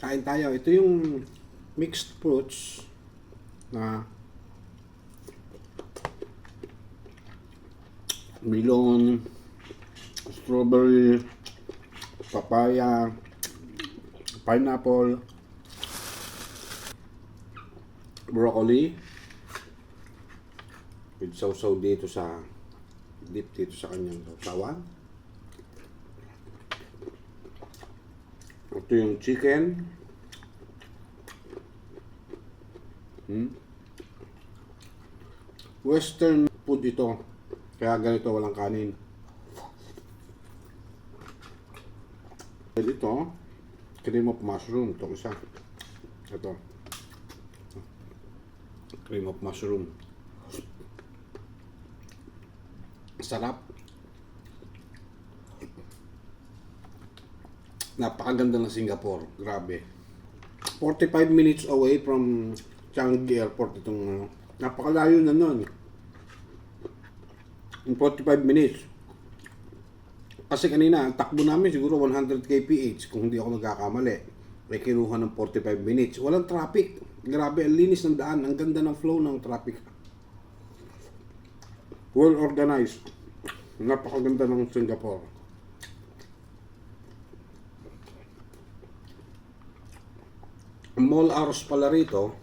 Kain tayo. Ito yung mixed fruits na melon, strawberry, papaya, pineapple, broccoli with sausaw dito sa dip dito sa kanyang sausawan. Ito yung chicken. Western food ito. Kaya ganito, walang kanin. Ito, cream of mushroom. Ito isa. Ito. Cream of mushroom. Sarap. Napakaganda ng Singapore. Grabe. 45 minutes away from Changi Airport itong napakalayo na nun. In 45 minutes. Kasi kanina, ang takbo namin siguro 100 kph kung hindi ako nagkakamali. May kinuha ng 45 minutes. Walang traffic. Grabe, ang linis ng daan. Ang ganda ng flow ng traffic. Well organized. Napakaganda ng Singapore. Ang mall hours pala rito,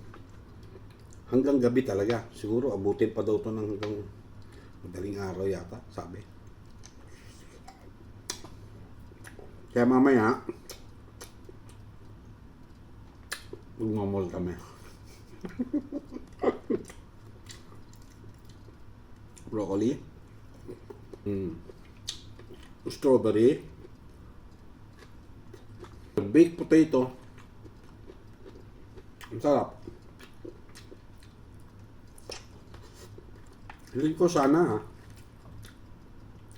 hanggang gabi talaga. Siguro abutin pa daw ito ng hanggang madaling araw yata, sabi. Kaya mamaya, magmamall kami. Broccoli. Strawberry. Baked potato. Ang sarap. Hindi ko sana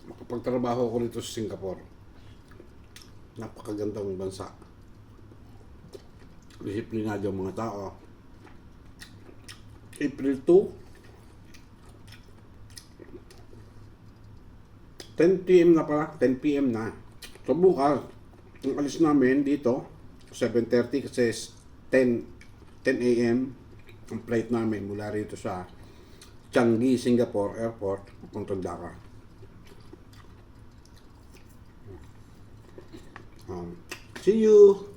makapagtrabaho ko dito sa Singapore. Napakagandang bansa. Disiplinado ang mga tao. April 2, 10 p.m. na pala. 10 p.m. na. So bukas, ang alis namin dito, 7:30 kasi 10 a.m. ang flight namin mula rito sa Changi, Singapore Airport, papuntang Dhaka. See you!